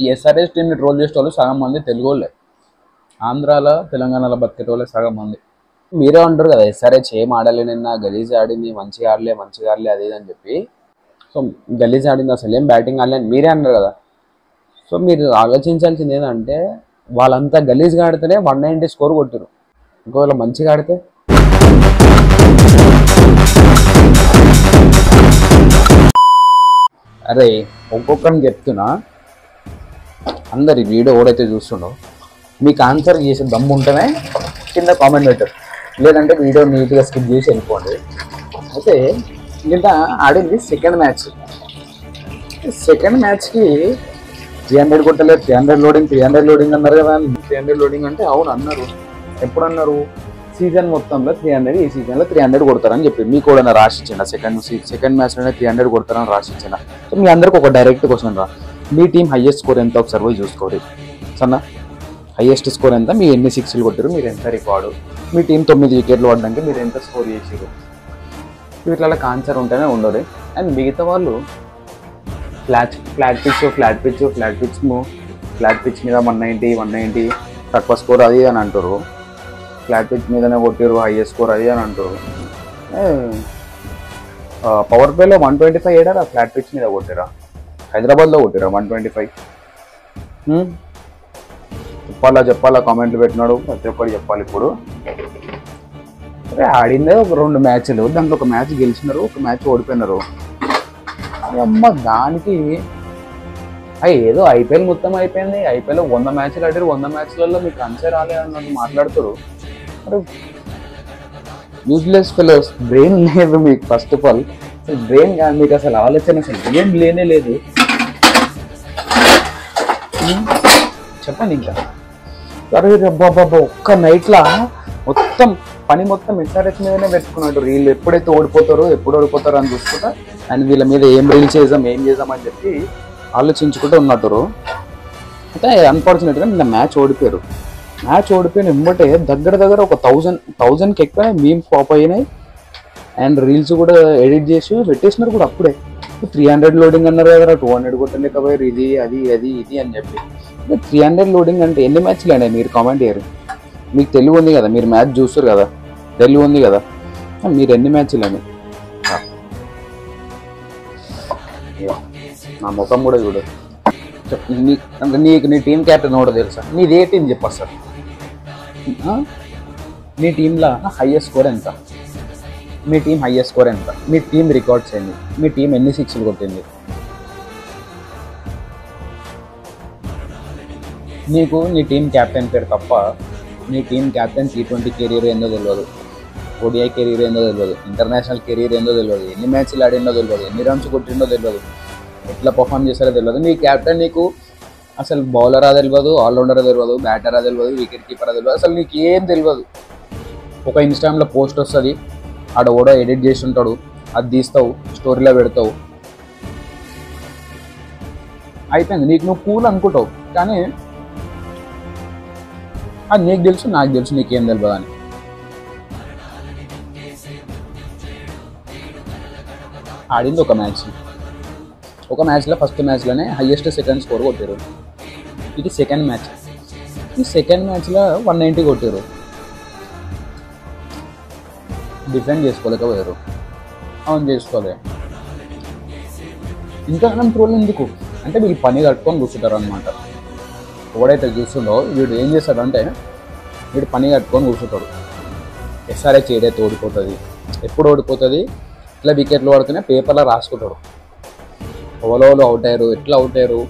ఈ ఎస్ఆర్ఎస్ టీంని ట్రోల్ చేసే వాళ్ళు సగం మంది తెలుగు వాళ్ళే, ఆంధ్రాలో తెలంగాణలో బతికే వాళ్ళే సగం మంది. మీరే అంటారు కదా ఎస్ఆర్హెచ్ ఏం ఆడలే, నిన్న గలీజ్ ఆడింది, మంచిగా ఆడలే అది ఇది అని చెప్పి. సో గలీజ్ ఆడింది, అసలు ఏం బ్యాటింగ్ ఆడలే అని మీరే అన్నారు కదా. సో మీరు ఆలోచించాల్సింది ఏంటంటే వాళ్ళంతా గలీజ్గా ఆడితేనే 190 స్కోర్ కొట్టారు. ఒకవేళ మంచిగా ఆడితే అరే ఒక్కొక్కరిని చెప్తున్నా, అందరి వీడియో ఎవడైతే చూస్తుండో మీకు ఆన్సర్ చేసే దమ్ము ఉంటేనే కింద కామెంట్ పెట్టారు, లేదంటే వీడియో నీట్గా స్కిప్ చేసి వెళ్ళిపోండి. అయితే నిన్న ఆడింది సెకండ్ మ్యాచ్కి 300 కొట్టలేదు, 300 లోడింగ్ అన్నారు కదా. 300 లోడింగ్ అంటే అవును అన్నారు. ఎప్పుడు అన్నారు? సీజన్ మొత్తంలో 300, ఈ సీజన్లో 300 కొడతారని చెప్పి మీకు కూడా రాసిచ్చిన సెకండ్ మ్యాచ్లోనే 300 కొడతారని రాసిచ్చిన. సో మీ అందరికి ఒక డైరెక్ట్ క్వశ్చన్ రా, మీ టీం హైయెస్ట్ స్కోర్ ఎంత ఒకసారి పోయి చూసుకోండి సన్న. హైయెస్ట్ స్కోర్ ఎంత, మీరు ఎన్ని 6లు కొట్టారు, మీరు ఎంత రికార్డు, మీ టీం 9 వికెట్లు పడడానికి మీరు ఎంత స్కోర్ చేసారు, వీటికి ఆన్సర్ ఉంటేనే ఉండదు. అండ్ మిగతా వాళ్ళు ఫ్లాట్ పిచ్ మీద 190 తక్కువ స్కోర్ అది అని అంటారు. ఫ్లాట్ పిచ్ మీదనే కొట్టారు హైయెస్ట్ స్కోర్ అది అని అంటారు. పవర్ ప్లేలో 125 ఏడారా, ఫ్లాట్ పిచ్ మీద కొట్టారా, హైదరాబాద్లో కొట్టారా 125? చెప్పాలా కామెంట్లు పెట్టినాడు, ప్రతి ఒక్కరు చెప్పాలి. ఇప్పుడు అరే ఆడిందే ఒక 2 మ్యాచ్లు, దాంట్లో ఒక మ్యాచ్ గెలిచినారు, ఒక మ్యాచ్ ఓడిపోయినారు. అమ్మ దానికి ఏదో ఐపీఎల్ మొత్తం అయిపోయింది, ఐపీఎల్ 100 మ్యాచ్లు ఆడారు, 100 మ్యాచ్లలో మీకు ఆన్సర్ రాలే అన్నట్టు మాట్లాడుతారు. మరి యూజ్లెస్ ఫెలోస్, బ్రెయిన్ లేదు మీకు. ఫస్ట్ ఆఫ్ ఆల్ బ్రెయిన్ కాదు మీకు, అసలు ఆలోచన అసలు ఏం లేనే లేదు. చెప్పండి ఇంకా. అరే బాబా ఒక్క నైట్లా మొత్తం పని మొత్తం ఎస్ఆర్హెచ్ మీదనే పెట్టుకున్నాడు. వీళ్ళు ఎప్పుడు ఓడిపోతారో అని చూసుకుంటా, అండ్ వీళ్ళ మీద ఏం రీల్స్ ఏం చేద్దాం అని చెప్పి ఆలోచించుకుంటూ ఉన్నట్టు. అయితే అన్ఫార్చునేట్గా నిన్న మ్యాచ్ ఓడిపోయారు. వెంబటే దగ్గర ఒక 1000కి ఎక్కువ మీమ్స్ పాప్ అయినాయి, అండ్ రీల్స్ కూడా ఎడిట్ చేసి పెట్టేసినారు కూడా. అప్పుడే 300 లోడింగ్ అన్నారు కదా, 200 కొట్టలేకపోయారు, ఇది అని చెప్పి. 300 లోడింగ్ అంటే ఎన్ని మ్యాచ్లు అండి మీరు కామెంట్ చేయరు? మీకు తెలివి ఉంది కదా, మీరు మ్యాచ్ చూస్తారు కదా, తెలివి ఉంది కదా, మీరు ఎన్ని మ్యాచ్లు అని నా ముఖం కూడా చూడు. నీ టీం క్యాప్టెన్ కూడా తెలుసా? నీది ఏ టీం చెప్పారు సార్? మీ టీంలో హైయెస్ట్ స్కోర్ ఎంత, మీ టీం హైయెస్ట్ స్కోర్ ఎంత, మీ టీం రికార్డ్స్ ఏంటి, మీ టీం ఎన్ని 6లు కొట్టింది? నీకు నీ టీం క్యాప్టెన్ పేరు తప్ప నీ టీం క్యాప్టెన్ T20 కెరీర్ ఏందో తెలియదు, ODI కెరీర్ ఏందో తెలియదు, ఇంటర్నేషనల్ కెరీర్ ఏందో తెలియదు, ఎన్ని మ్యాచ్లు ఆడిందో తెలియదు, ఎన్ని రన్స్ కొట్టిందో తెలియదు, ఎట్లా పర్ఫామ్ చేస్తారో తెలియదు. నీ క్యాప్టెన్ నీకు అసలు బౌలరా తెలియదు, ఆల్రౌండరా తెలియదు, బ్యాటరా తెలియదు, వికెట్ కీపరా తెలియదు, అసలు నీకు ఏం తెలియదు. ఒక ఇన్స్టాగ్రామ్లో పోస్ట్ వస్తుంది, ఆడ కూడా ఎడిట్ చేసి ఉంటాడు, అది తీస్తావు, స్టోరీలో పెడతావు, అయిపోయింది. నీకు నువ్వు కూల్ అనుకుంటావు, కానీ అది నీకు తెలుసు, నాకు తెలుసు నీకేం తెలియదు అని. ఆడింది ఒక మ్యాచ్లో ఫస్ట్ మ్యాచ్లోనే హైయెస్ట్ సెకండ్ స్కోర్ కొట్టారు. ఇది సెకండ్ మ్యాచ్లో 190 కొట్టారు. డిఫెండ్ చేసుకోలేకపోయారు. అవును చేసుకోలే. ఇంకా మనం ట్రోల్ ఎందుకు అంటే వీళ్ళు పని కట్టుకొని కూర్చుంటారు అనమాట. ఎవడైతే చూస్తుండో వీడు ఏం చేస్తాడంటే వీడు పని కట్టుకొని కూర్చుంటాడు. ఎస్ఆర్హెచ్ ఏదైతే ఓడిపోతుంది, ఎప్పుడు ఓడిపోతుంది, ఇట్లా వికెట్లు పడుతూనే పేపర్లో రాసుకుంటాడు, ఓవర్ అవుట్ అయ్యారు, ఎట్లా అవుట్ అయ్యారు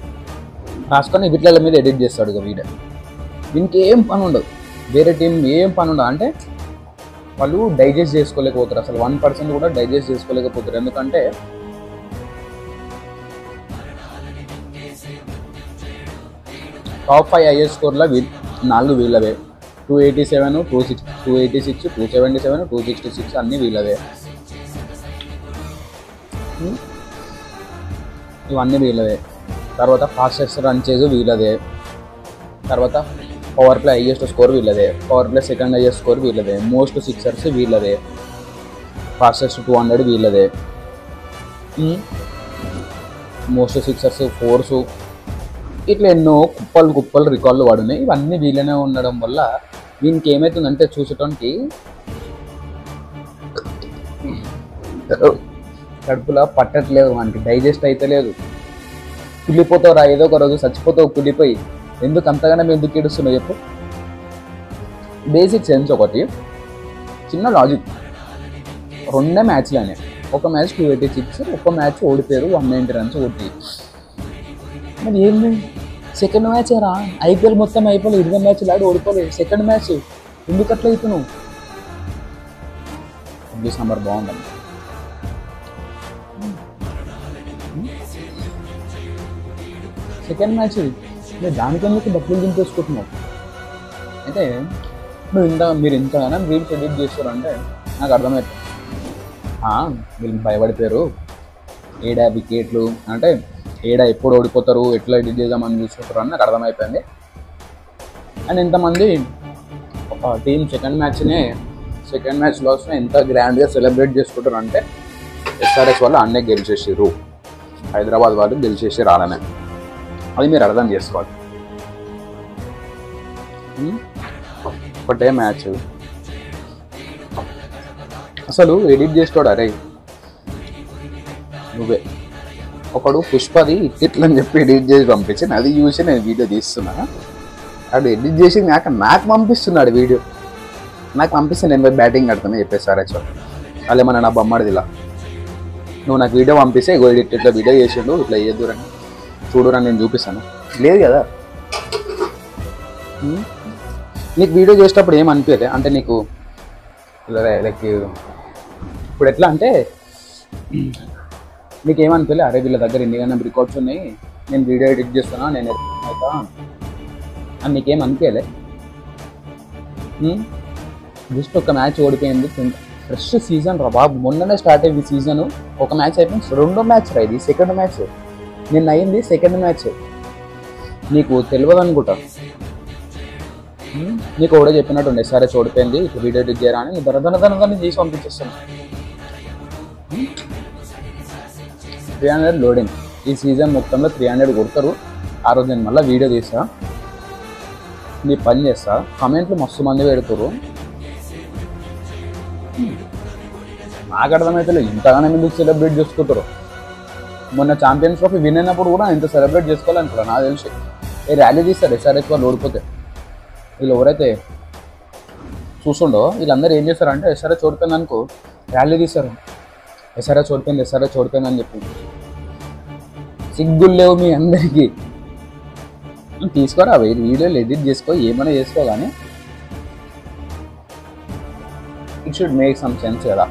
రాసుకొని వీటిల మీద ఎడిట్ చేస్తాడు. ఇక వీడియో దీనికి ఏం పని ఉండదు, వేరే టీం ఏం పని ఉండదు. అంటే వాళ్ళు డైజెస్ట్ చేసుకోలేకపోతారు, అసలు 1% కూడా డైజెస్ట్ చేసుకోలేకపోతారు. ఎందుకంటే టాప్ 5 హైయెస్ట్ స్కోర్లో 4 వీళ్ళవే, 287, 286, 277, 266 అన్నీ వీళ్ళవే. ఇవన్నీ వీళ్ళవే. తర్వాత ఫాస్టెస్ట్ రన్ చేసి వీళ్ళదే. తర్వాత పవర్ ప్లే హైయెస్ట్ స్కోర్ వీళ్ళదే, power play second highest score వీళ్ళదే, మోస్ట్ సిక్సర్స్ వీళ్ళదే, ఫాస్టెస్ట్ 200 వీళ్ళదే, మోస్ట్ సిక్సర్స్ 4s ఇట్లా ఎన్నో కుప్పలు కుప్పలు రికార్డులు పడినాయి. ఇవన్నీ వీళ్ళనే ఉండడం వల్ల వీనికి ఏమవుతుందంటే చూసేటానికి కడుపులో పట్టట్లేదు, మనకి డైజెస్ట్ అయితే లేదు. కుళ్ళిపోతావు రా, ఏదో ఒక రోజు చచ్చిపోతావు కుళ్ళిపోయి. ఎందుకు అంతగానే ఎందుకు ఏడుస్తున్నావు చెప్పు. బేసిక్ సెన్స్ ఒకటి, చిన్న లాజిక్. 2 మ్యాచ్లనే, ఒక మ్యాచ్ 286, ఒక మ్యాచ్ ఓడిపోయారు 190 రన్స్ కొట్టి. మరి ఏంది సెకండ్ మ్యాచ్ రా, ఐపీఎల్ మొత్తం అయిపోలేదు, 20 మ్యాచ్లు ఆడి ఓడిపోలేదు. సెకండ్ మ్యాచ్ ఎందుకు అట్లా అవుతున్నావు? సమ్మర్ బాగుందండి. సెకండ్ మ్యాచ్ మీరు దానికి ఎందుకు డబ్బులు దింపేసుకుంటున్నావు? అయితే మీరు ఇంతగానో రీల్స్ ఎడిట్ చేస్తారంటే నాకు అర్థమవుతుంది. వీళ్ళు భయపడిపోయారు, ఏడా వికెట్లు అంటే ఏడా ఎప్పుడు ఓడిపోతారు, ఎట్లా ఎడిట్ చేద్దామని చూసుకుంటారు అని నాకు అర్థమైపోయింది. అండ్ ఇంతమంది ఒక టీం సెకండ్ మ్యాచ్ లాస్ని ఎంత గ్రాండ్గా సెలబ్రేట్ చేసుకుంటారు అంటే ఎస్ఆర్ఎస్ వాళ్ళు అన్నే గెలిచేసారు, హైదరాబాద్ వాళ్ళు గెలిచేసి రాలనే. అది మీరు అర్థం చేసుకోవాలి. ఒకటే మ్యాచ్ అసలు ఎడిట్ చేసుకోడు. అరే నువ్వే ఒకడు పుష్పది ఇట్లని చెప్పి ఎడిట్ చేసి పంపించి అది చూసి నేను వీడియో తీస్తున్నా. అడు ఎడిట్ చేసి నాకు పంపిస్తున్నాడు వీడియో. నాకు పంపిస్తే నేను బ్యాటింగ్ ఆడుతున్నా చెప్పేసారే సార్. అదేమన్నా నా బొమ్మడిదిలా నువ్వు నాకు వీడియో పంపిస్తే ఇగో ఇట్లా వీడియో చేసిండు, ఇట్లా చేద్దురని చూడురని నేను చూపిస్తాను. లేదు కదా, నీకు వీడియో చేసేటప్పుడు ఏమనిపించలే అంటే నీకు లైక్ ఇప్పుడు ఎట్లా అంటే నీకేమనిపించలే, అరే వీళ్ళ దగ్గర ఎన్నికైనా రికార్డ్స్ ఉన్నాయి, నేను వీడియో ఎడిట్ చేస్తున్నా, నేను అవుతా అని నీకేమనిపించలే? జస్ట్ ఒక మ్యాచ్ ఓడిపోయింది, ఫ్రెష్ సీజన్ రా బాబు. మొన్ననే స్టార్ట్ అయ్యింది సీజన్, ఒక మ్యాచ్ అయిపోయింది, 2వ మ్యాచ్ రా ఇది, సెకండ్ మ్యాచ్. నిన్న అయింది సెకండ్ మ్యాచ్. నీకు తెలియదు అనుకుంటా. నీకు కూడా చెప్పినట్టుండే సరే ఓడిపోయింది, ఇట్లా వీడియో ఎడిట్ చేయరా అని ధనధనధనధన చేసి పంపించేస్తాను. 300 లోడింగ్ ఈ సీజన్ మొత్తంలో 300 కొడతారు. ఆ రోజు నేను మళ్ళీ వీడియో తీస్తా, నీ పని చేస్తా. కమెంట్లు మస్తు మంది పెడతారు, నాకు అర్థమైతే ఇంతగానే ఎందుకు సెలబ్రేట్ చేసుకుంటారు. మొన్న ఛాంపియన్స్ ట్రోఫీ విన్ అయినప్పుడు కూడా ఇంత సెలబ్రేట్ చేసుకోవాలనుకున్నాను. నాకు తెలిసి ర్యాలీ తీస్తారు ఎస్ఆర్ఎస్ వాళ్ళు ఓడిపోతే. వీళ్ళు ఎవరైతే చూస్తుండో వీళ్ళందరూ ఏం చేస్తారంటే ఎస్ఆర్ఎస్ ఓడిపోయింది అనుకో ర్యాలీ తీస్తారు, ఎస్ఆర్ఎస్ ఓడిపోయింది అని చెప్పి. సిగ్గులు లేవు మీ అందరికీ. తీసుకోరా వీడియోలు ఎడిట్ చేసుకో, ఏమైనా చేసుకో, కానీ it should make some sense కదా.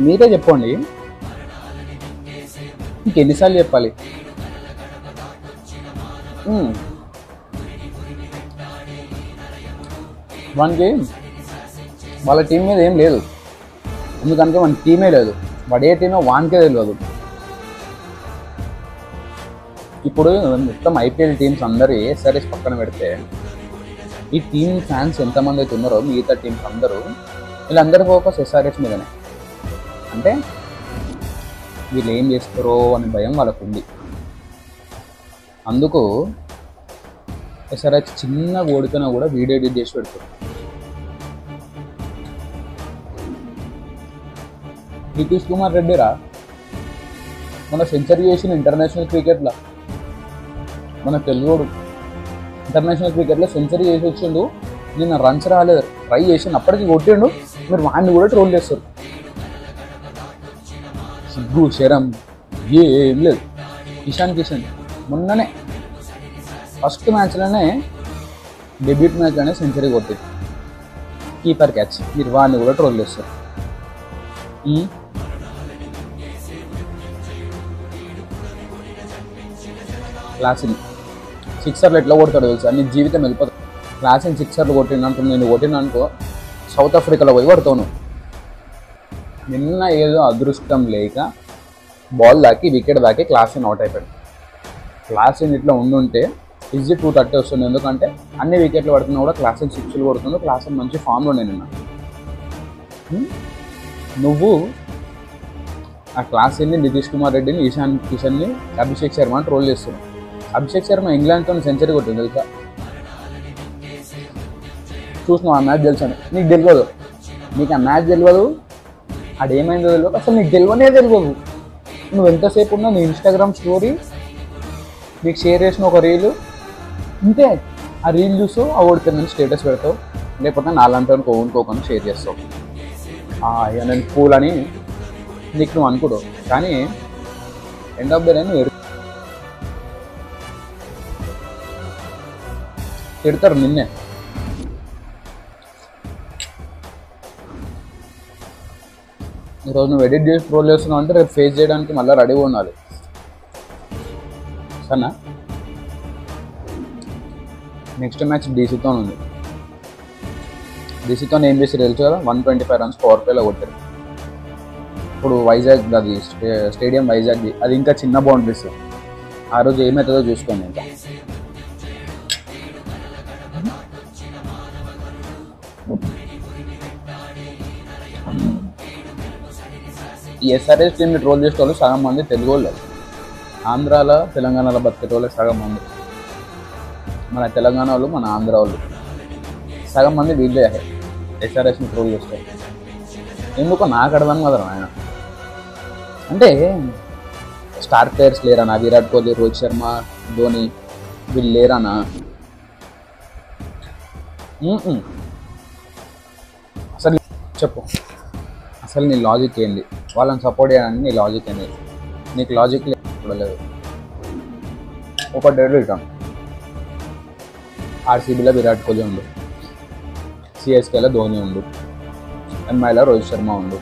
మీరే చెప్పండి, ఇంకెన్నిసార్లు చెప్పాలి? వానికి వాళ్ళ టీం మీద ఏం లేదు, ఎందుకంటే మన టీమే లేదు, వాడు ఏ టీమో వానికే తెలియదు. ఇప్పుడు మొత్తం ఐపీఎల్ టీమ్స్ అందరూ ఎస్ఆర్ఎస్ పక్కన పెడితే ఈ టీమ్ ఫ్యాన్స్ ఎంతమంది అయితే ఉన్నారో మిగతా టీమ్స్ అందరూ వీళ్ళందరూ ఫోకస్ ఎస్ఆర్ఎస్ మీదనే. అంటే వీళ్ళు ఏం చేస్తారో అనే భయం వాళ్ళకు ఉంది. అందుకు ఎస్ఆర్ఎస్ చిన్న ఓడిపోయినా కూడా వీడియో ఎడిట్ చేసి పెడతారు. నితీష్ కుమార్ రెడ్డిరా మన సెంచరీ చేసిన ఇంటర్నేషనల్ క్రికెట్లో, మన తెలుగుడు ఇంటర్నేషనల్ క్రికెట్లో సెంచరీ చేసి వచ్చిండు. నిన్న రన్స్ రాలేదు, ట్రై చేసిండు, అప్పటికి కొట్టిండు. మీరు వాడిని కూడా ట్రోల్ చేస్తారు. సిగ్గు శరం ఏం లేదు. ఇషాన్ కిషన్ మొన్ననే ఫస్ట్ మ్యాచ్లోనే డెబ్యూట్ మ్యాచ్లోనే సెంచరీ కొట్టింది, కీపర్ క్యాచ్. మీరు వాడిని కూడా ట్రోల్ చేస్తారు. క్లాసిన్ సిక్సర్లు ఎట్లా కొడతాడు తెలుసా? నీ జీవితం వెళ్ళిపోతుంది. క్లాసిన్ సిక్సర్లు కొట్టిందంటూ నేను కొట్టిననుకో సౌత్ ఆఫ్రికాలో పోయి కొడతాను. నిన్న ఏదో అదృష్టం లేక బాల్ దాకి వికెట్ దాకి క్లాసిన్ అవుట్ అయిపోయాడు. క్లాసిన్ ఇట్లా ఉండుంటే ఈజీ 230 వస్తుంది. ఎందుకంటే అన్ని వికెట్లు పడుతున్నా కూడా క్లాసిన్ 6లు కొడుతుంది. క్లాసిన్ మంచి ఫామ్లో నేను నిన్న. నువ్వు ఆ క్లాస్ వెళ్ళి నితీష్ కుమార్ రెడ్డిని, ఈశాన్ కిషన్ని, అభిషేక్ శర్మని ట్రోల్ చేస్తున్నాం. అభిషేక్ శర్మ ఇంగ్లాండ్తో సెంచరీ కొట్టింది తెలుసా? చూసినావు ఆ మ్యాచ్ తెలుసాను? నీకు తెలియదు, నీకు ఆ మ్యాచ్ తెలియదు, అదేమైందో తెలియదు, అసలు నీకు తెలియనే తెలియదు. నువ్వు ఎంతసేపు ఉన్నా నీ ఇన్స్టాగ్రామ్ స్టోరీ నీకు షేర్ చేసిన ఒక రీలు ఇంతే. ఆ రీల్ చూస్తూ ఆ ఓడిపోయిందని స్టేటస్ పెడతావు, లేకపోతే నాలంతా కోనుకోకుండా షేర్ చేస్తావు. ఇక నేను కూల్ అని నీకు నువ్వు అనుకుంటావు. కానీ ఎండ్ ఆఫ్ ద డే నువ్వు తిడతారు నిన్నే. ఈరోజు నువ్వు ఎడిట్ చేసి ట్రోల్ చేస్తున్నావు అంటే రేపు ఫేస్ చేయడానికి మళ్ళీ రెడీగా ఉండాలి. సరేనా? నెక్స్ట్ మ్యాచ్ డీసీతో ఉంది. డీసీతో ఏం చేసి తెలుసు కదా, 125 రన్స్ పవర్ ప్లేలో కొట్టారు. ఇప్పుడు వైజాగ్ అది స్టేడియం వైజాగ్ది, అది ఇంకా చిన్న బౌండరీస్. ఆ రోజు ఏమవుతుందో చూసుకోండి. ఇంకా ఈ ఎస్ఆర్ఎస్ టీంని ట్రోల్ చేసే వాళ్ళు సగం మంది తెలుగు వాళ్ళు. ఆంధ్రాలో తెలంగాణలో బతికే వాళ్ళు సగం మంది, మన తెలంగాణ వాళ్ళు, మన ఆంధ్ర వాళ్ళు సగం మంది వీళ్ళే ఎస్ఆర్ఎస్ని ట్రోల్ చేస్తారు. ఎందుకో నాకు అర్థం కదా ఆయన. అంటే స్టార్ ప్లేయర్స్ లేరనా? విరాట్ కోహ్లీ, రోహిత్ శర్మ, ధోని వీళ్ళు లేరనా? అసలు చెప్పు, అసలు నీ లాజిక్ ఏంది? వాళ్ళని సపోర్ట్ చేయడానికి నీ లాజిక్ ఏంది? నీకు లాజిక్ లేదు. ఒక డేట్ ఇటాం, ఆర్సీబీలో విరాట్ కోహ్లీ ఉండు, సిఎస్కేలో ధోని ఉండు, ఎంఐలో రోహిత్ శర్మ ఉండు.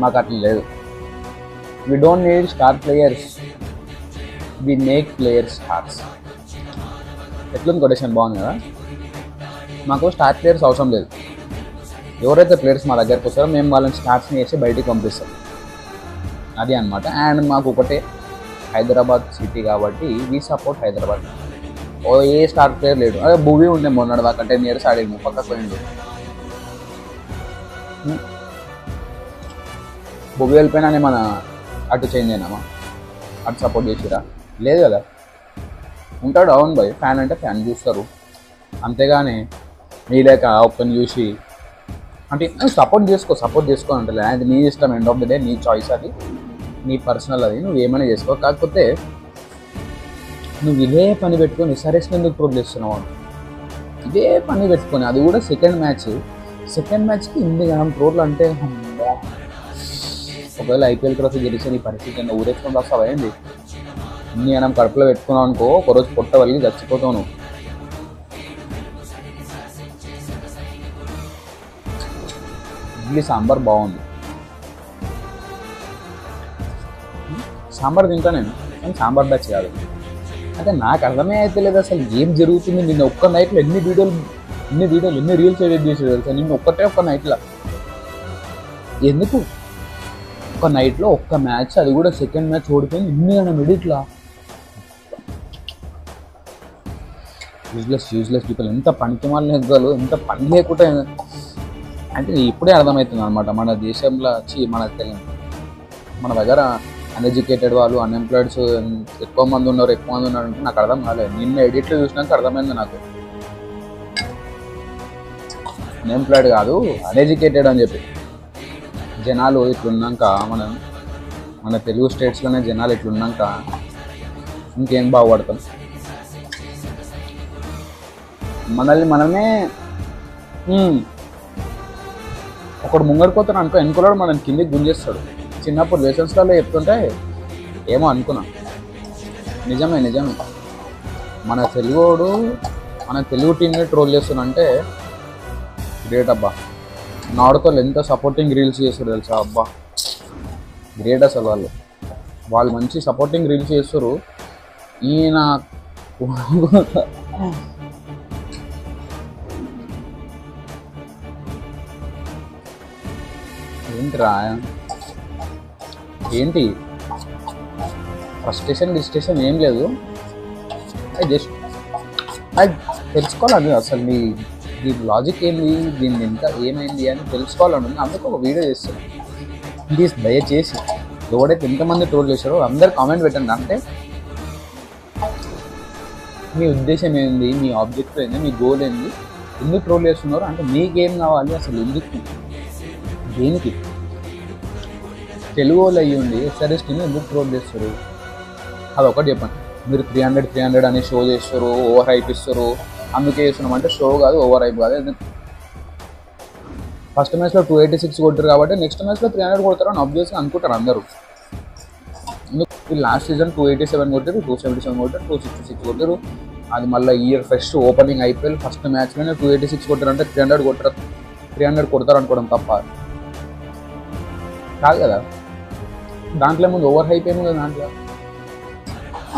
మాకు అట్లా లేదు. We don't need star players, we make players stars. ఎట్లుంది కొటేషన్? బాగుంది కదా? మాకు స్టార్ ప్లేయర్స్ అవసరం లేదు. ఎవరైతే ప్లేయర్స్ మా దగ్గరకు వస్తారో మేము వాళ్ళని స్టార్స్ని వేసి బయటికి పంపిస్తాం. అది అనమాట. అండ్ మాకు ఒకటే హైదరాబాద్ సిటీ కాబట్టి we support Hyderabad. A star player లేడు. అదే భూవీ ఉండే మొన్నటి దాకా 10 years ఆడిండు, పక్కకు పోయిండు. భూవీ వెళ్ళిపోయినా మన అటు చేంజ్ అయినామా? అటు సపోర్ట్ చేసిరా? లేదు కదా. ఉంటాడు, అవును బాయ్, ఫ్యాన్ అంటే ఫ్యాన్ చూస్తారు, అంతేగాని నీ లేక ఒక్కని చూసి అంటే సపోర్ట్ చేసుకో అంటే అది నీ ఇష్టం. ఎండ్ ఆఫ్ ద డే నీ చాయిస్, అది నీ పర్సనల్, అది నువ్వు ఏమైనా చేసుకో. కాకపోతే నువ్వు ఇదే పని పెట్టుకొని ఎస్ఆర్ఎస్ ఎందుకు ట్రోల్ చేస్తున్నావు? ఇదే పని పెట్టుకొని, అది కూడా సెకండ్ మ్యాచ్కి ఇన్ని గణం ట్రోల్ అంటే, ఒకవేళ ఐపీఎల్ ట్రోఫీ గెలిచే నీ పరిస్థితి కింద ఊరేసుకొని వస్తావా ఏంది? ఇన్ని గణం కడుపులో పెట్టుకున్నావు అనుకో, ఒకరోజు పొట్ట వల్లి చచ్చిపోతావు నువ్వు. ఇడ్లీ సాంబార్ బాగుంది, సాంబార్ తింటా నేను, కానీ సాంబార్ బ్యాచ్ కాదు. అంటే నాకు అర్థమే అయితే లేదు అసలు ఏం జరుగుతుంది. నిన్న ఒక్క నైట్లో ఎన్ని రీల్స్ ఎడిట్ చేసేది తెలుసా? నిన్న ఒక్క నైట్లో ఎందుకు? ఒక నైట్లో ఒక్క మ్యాచ్, అది కూడా సెకండ్ మ్యాచ్ ఓడిపోయింది. ఇన్ని అన్న ఎడిట్లా యూజ్లెస్ పీపుల్. ఎంత పనికి మాలిన ఎగ్గాలు, ఎంత పని లేకుండా. అంటే ఇప్పుడే అర్థమవుతుంది అనమాట మన దేశంలో మన దగ్గర అన్ఎడ్యుకేటెడ్ వాళ్ళు, అన్ఎంప్లాయిడ్స్ ఎక్కువ మంది ఉన్నారు అంటే నాకు అర్థం కాలేదు. నిన్న ఎడిట్లో చూసినాక అర్థమైంది నాకు. అన్ఎంప్లాయిడ్ కాదు, అన్ఎడ్యుకేటెడ్ అని చెప్పి. జనాలు ఇట్లున్నాక, మన తెలుగు స్టేట్స్లోనే జనాలు ఇట్లున్నాక ఇంకేం బాగుపడతాం? మనల్ని మనమే ఒకడు ముంగడిపోతాను అనుకో, ఎన్నుకోలేడు మనం కిందికి గుంజేస్తాడు. చిన్నప్పుడు లెసన్స్లలో చెప్తుంటే ఏమో అనుకున్నాం. నిజమే. మన తెలుగు టీంని ట్రోల్ చేస్తున్నంటే గ్రేట్ అబ్బా. నాడుతో ఎంత సపోర్టింగ్ రీల్స్ చేస్తారు తెలుసా? అబ్బా గ్రేట్ అసలు. వాళ్ళు మంచి సపోర్టింగ్ రీల్స్ చేస్తారు. ఈయన ఏంటి ఫ్రస్ట్రేషన్ ఏం లేదు. అది తెలుసుకోవాలి అసలు దీని లాజిక్ ఏంది, దీని ఎంత ఏమైంది అని తెలుసుకోవాలని అందుకు ఒక వీడియో చేస్తున్నాను. ప్లీజ్ దయచేసి ఎవడైతే ఎంతమంది ట్రోల్ చేశారో అందరు కామెంట్ పెట్టండి. అంటే మీ ఉద్దేశం ఏంది, మీ ఆబ్జెక్టివ్ ఏంది, మీ గోల్ ఏంది, ఎందుకు ట్రోల్ చేస్తున్నారు, అంటే మీకేం కావాలి, అసలు ఎందుకు, దేనికి? తెలుగు వాళ్ళు అయ్యండి ఎస్ఆర్ఎస్టీని ఎందుకు ట్రోల్ చేస్తారు అది ఒకటి చెప్పండి. మీరు 300 అని షో చేస్తారు, ఓవర్ హైప్ ఇస్తారు, అందుకే చేస్తున్నాం అంటే షో కాదు, ఓవర్ హైప్ కాదు. ఫస్ట్ మ్యాచ్లో 286 కొట్టారు కాబట్టి నెక్స్ట్ మ్యాచ్లో 300 కొడతారు అని ఆబ్వియస్గా అనుకుంటారు అందరూ. లాస్ట్ సీజన్ 287 కొట్టారు, 277 కొట్టారు, 266 కొట్టారు. అది మళ్ళీ year first opening IPL first మ్యాచ్లోనే 286 కొట్టారు అంటే 300 కొడతారు అనుకోవడం తప్ప కాదు కదా. దాంట్లో ముందు ఓవర్ హైప్ ఏమో కదా దాంట్లో.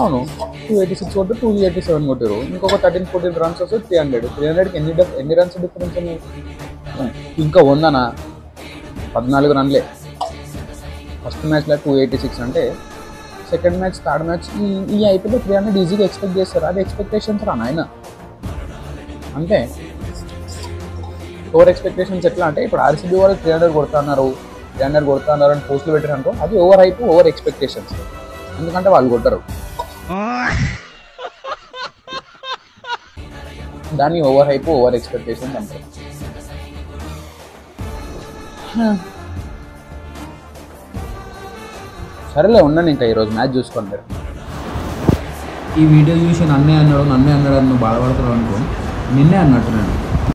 అవును, 286 కొట్టారు, 287 కొట్టారు, ఇంకొక 13-14 రన్స్ వస్తే 300కి ఎన్ని రన్స్ డిఫరెన్స్ ఉన్నాయి? ఇంకా 100నా 14 రన్లే. ఫస్ట్ మ్యాచ్లో 286 అంటే సెకండ్ మ్యాచ్ థర్డ్ మ్యాచ్ ఈ ఐపీఎల్లో 300 ఈజీగా ఎక్స్పెక్ట్ చేస్తారు. అది ఎక్స్పెక్టేషన్స్ రా నాయన. అంటే ఓవర్ ఎక్స్పెక్టేషన్స్ ఎట్లా అంటే ఇప్పుడు ఆర్సీబీ వాళ్ళు 300 కొడుతున్నారు అని పోస్టులు పెట్టారు అనుకో, అది ఓవర్ హైప్, ఓవర్ ఎక్స్పెక్టేషన్స్. ఎందుకంటే వాళ్ళు కొట్టరు, దాన్ని ఓవర్ హైప్, ఓవర్ ఎక్స్పెక్టేషన్స్ అంటారు. సరేలే ఉండండి, ఇంకా ఈరోజు మ్యాచ్ చూసుకోండి మీరు. ఈ వీడియో చూసి నన్నే అన్నాడు అని నువ్వు బాధపడతావు అనుకో, నిన్నే అన్నట్టు నేను